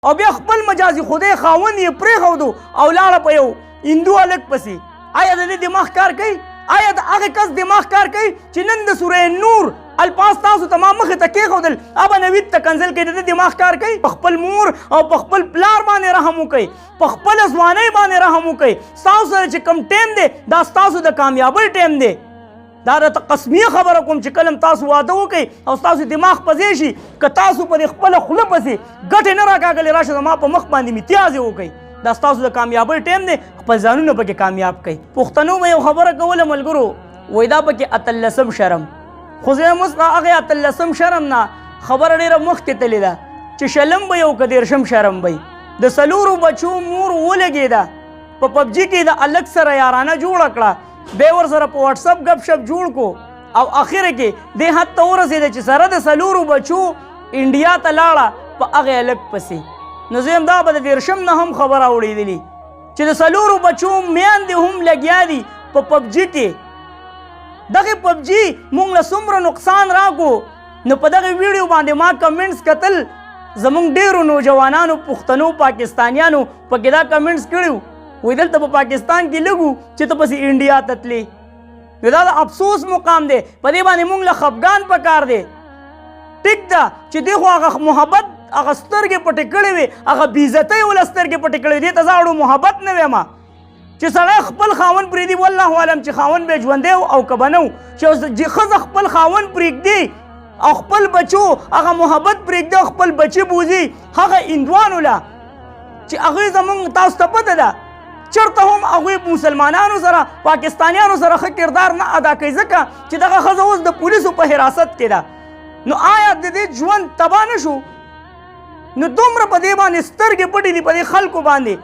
او بیا خپل مجازي خدای خاوند یې پرېښودو او لاړه په یو هندو هلک پسې. آیا د دې دماغ کار کوي؟ آیا د هغه کس دماغ کار کوي چې نن د سوره نور الفاظ تاسو ته ما مخې ته کېښودل ابا نوید ته کنځل کوي؟ د دې دماغ کار کوي؟ په خپل مور او په خپل پلار باندې رحم وکړئ، په خپله ځوانۍ باندې رحم وکړئ. ستاسو سره چې کوم ټیم دی دا ستاسو د کامیابۍ ټیم دی. دا راته قسمیه خبره کوم چې کله تاسو واده وکئ او ستاسو دماغ په ځای شي که تاسو په دې خپله خوله پسې ګټې نه راکاږلې راشه زما په مخ باندې متیازې وکئ. دا ستاسو د کامیابۍ ټیم دی، خپل ځانونه پکې کامیاب کئ. پښتنو به یو خبره کوله ملګرو، وایي دا پکې اتلسم شرم، خو زه هم اوس هغې اتلسم شرم نه خبره ډېره مخکې تلې ده چې شلم به یو که دېرشم شرم به د څلورو بچو مور ولګېده په پبجي کې د هلک سره یارانه جوړه کړه، بیا ورسره په واټساپ ګپ شپ جوړ کو او اخره کې دې حد ته ورسېده چې سره د څلورو بچو انډیا ته لاړه په هغې هلک پسې. نو زه هم دا به د دېرشم نه هم خبره اورېدلي چې د څلورو بچو میندې هم لګیا دي په پبجي کې. دغې پبجي موږ له څومره نقصان راکو. نو په دغې ویډیو باندې ما کمنټس کتل، زموږ ډېرو نوجوانانو پښتنو پاکستانیانو پکې دا کمنټس کړي وایي دلته په پاکستان کې لږ وو چې ته پسې انډیا ته تلې. نو دا د افسوس مقام دی، په دې باندې موږ له خفګان پکار دی. ټیک ده چې دی خو هغه محبت هغه سترګې پټې کړې وې، هغه بېعزتۍ ول سترګې پټې کړې وې، دې ته زه اړو محبت نه ویم چې سړی خپل خاوند پرېږدي. والله عالم چې خاوند به یې ژوندی او که به نه و چې ښځه خپل خاوند پرېږدي او خپل بچو هغه محبت پرېږدي او خپل بچي بوځي هغه هندوانو له چې هغوی زموږ تاسو ته پته ده چېرته هم هغوی مسلمانانو سره پاکستانیانو سره ښه کردار نه ادا کوي ځکه چې دغه ښځه اوس د پولیسو په حراست کې ده. نو آیا د دې ژوند تباه نه شو؟ نو دومره په دې باندې سترګې پټې دي په دې خلکو باندې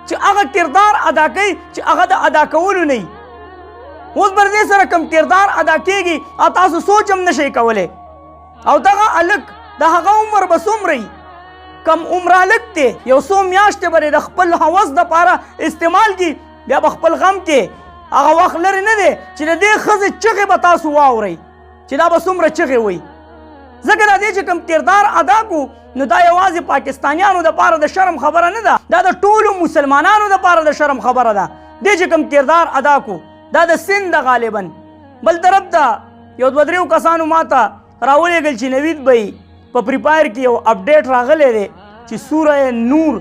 چې هغه کردار ادا کوي چې هغه د ادا کولو نه وي. اوس به دې سره کوم کردار ادا کېږي او تاسو سوچ هم نشئ کولی. او دغه هلک د هغه عمر به څومره وي؟ کم عمره هلک دی، یو څو میاشتې به د خپل هوس دپاره استعمال کړي، بیا به خپل غم کې هغه وخت لرې نه دی چې د دې ښځې چغې به تاسو واورئ چې دا به څومره چغې وایي. ځکه دا دې چې کوم کردار ادا کو نو دا یوازې پاکستانیانو دپاره د شرم خبره نه ده، دا د ټولو مسلمانانو دپاره د شرم خبره ده. دې چې کوم کردار ادا کو دا د سند ده غالبا. بل طرف ته یو دوه دریو کسانو ما ته راولېږل چې نوید به په پریپایر کې یو اپډیټ راغلی دی چې سوره نور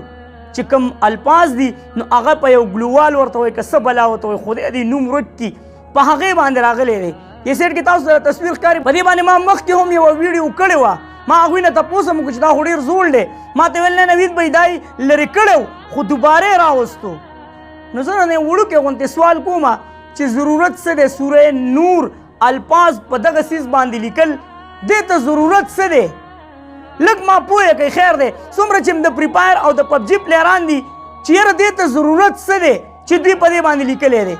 چې کوم الفاظ دي نو هغه په یو ګلووال ورته وایي که څه بلا ورته وایي خدای دې نوم ورک کړي په هغې باندې راغلی دی. دې سیټ کې تاسو سره تصویر ښکاري. په دې باندې ما مخکې هم یوه ویډیو کړې وه، ما هغوی نه تپوس هم وکړو چې دا خو ډېر زوړ دی. ما ته ویل نه نوید به دا یې لرې کړی خو دوباره یې راوستو. نو زه نه وړوکی غوندې سوال کوم چې ضرورت څه دی؟ سوره نور الفاظ په دغه څیز باندې لیکل دې ته ضرورت څه دی؟ لږ ما پوهه کوي خیر دی. څومره چې د پریپایر او د پبجي پلیران دي چې یاره دې ته ضرورت څه دی چې دوی په دې باندې لیکلی دی؟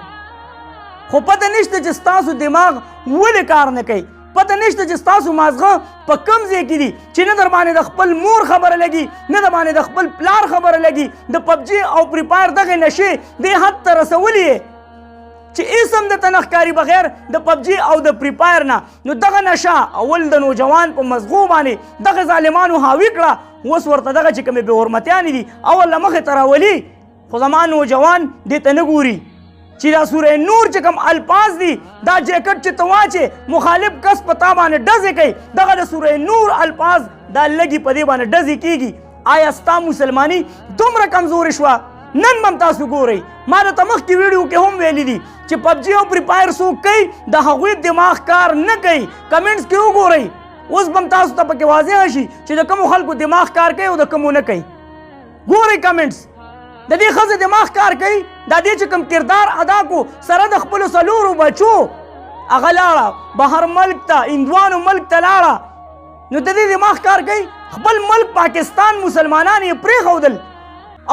خو پته نشته چې ستاسو دماغ ولې کار نه کوي، پته نشته چې ستاسو مازغه په کوم ځای کې دي چې نه در باندې د خپل مور خبره لګي نه در باندې د خپل پلار خبره لګي. د پبجي او پریپایر دغې نشې دې حد ته رسولي یې چې اسم د ته نه ښکاري بغیر د پبجي او د پریپایر نه. نو دغه نشه اول د نوجوان په مزغو باندې دغه ظالمانو حاوي کړه. اوس ورته دغه چې کومې بې حرمتیانې دي اول له مخې ته راولي، خو زما نوجوان دې ته نه ګوري چې دا سوره نور چې کوم الفاظ دي دا جیکټ چې ته واچې مخالف کس په تا باندې ډزې کوي دغه د سوره نور الفاظ دا لږي په دې باندې ډزې کېږي. آیا ستا مسلماني دومره کمزورې شوه؟ نن به هم تاسو ګورئ. ما درته مخکې ویډیو کې هم ویلي دي چې پبجي او پریپایر څوک کوي د هغوی دماغ کار نه کوي. کمنټس کې وګورئ، اوس به هم تاسو ته پکې واضح شي چې د کومو خلکو دماغ کار کوي او د کومو نه کوي. ګورئ کمنټس، د دې ښځې دماغ کار کوي. دا دې چې کوم کردار ادا کو سره د خپلو څلورو بچو هغه لاړه بهر ملک ته هندوانو ملک ته لاړه. نو د دې دماغ کار کوي. خپل ملک پاکستان مسلمانان یې پرېښودل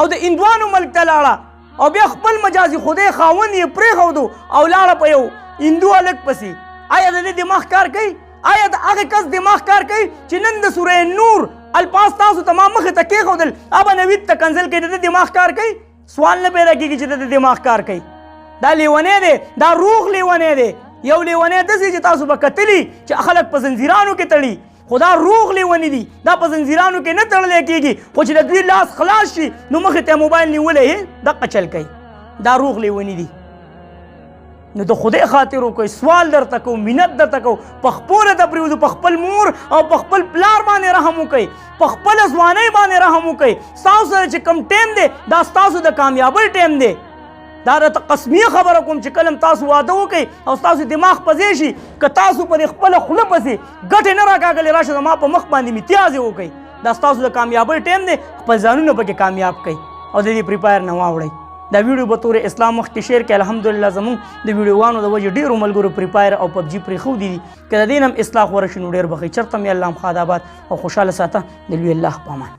او د هندوانو ملک ته لاړه او بیا خپل مجازي خدای خاوند یې پرېښودو او لاړه په یو هندو هلک پسې. آیا د دې دماغ کار کوي؟ آیا د هغه کس دماغ کار کوي چې نن د سوره نور الفاظ تاسو ته ما مخې ته کېښودل ابا نوید ته کنځل کوي؟ د دې دماغ کار کوي؟ سوال نه پیدا کېږي چې د دې دماغ کار کوي. دا لیونی دی، دا روغ لیونی دی. یو لیونی داسې چې تاسو به کتلي چې خلک په زنځیرانو کې تړي، خو دا روغ لیوني دي، دا په زنځیرانو کې نه تړلی کېږي، خو چې د دوی لاس خلاص شي نو مخې ته موبایل نیولی دقه چل کوي. دا روغ لیوني دي. نو د خدای خاطر وکړئ، سوال درته کوو، منت درته کوو، په خپله ته پرېږدو، په خپل مور او په خپل پلار باندې رحم وکړئ، په خپله ځوانۍ باندې رحم وکړئ. ستاسو سره چې کوم ټایم دی دا ستاسو د کامیابۍ ټایم دی. دا درته قسمیه خبره کوم چې کله تاسو واده وکړئ او ستاسو دماغ په ځای شي، که تاسو په دې خپله خوله پسې ګټې نه راکاږلې راشه زما په مخ باندې امتیازې وکړئ. دا ستاسو د کامیابۍ ټایم دی، خپل ځانونه پکې کامیاب کړئ او د دې پریپایر نه واوړئ. دا ویډیو به طور اسلام مخکې شیر کړئ. الحمدلله زموږ د ویډیوګانو د وجې ډېرو ملګرو پریپایر او پبجي پرېښودي دي. که د دې نه هم اصلاح غوره شي نو ډېر به ښه. چېرته مې الله مخاد آباد او خوشحاله ساته. د لوی الله په امان.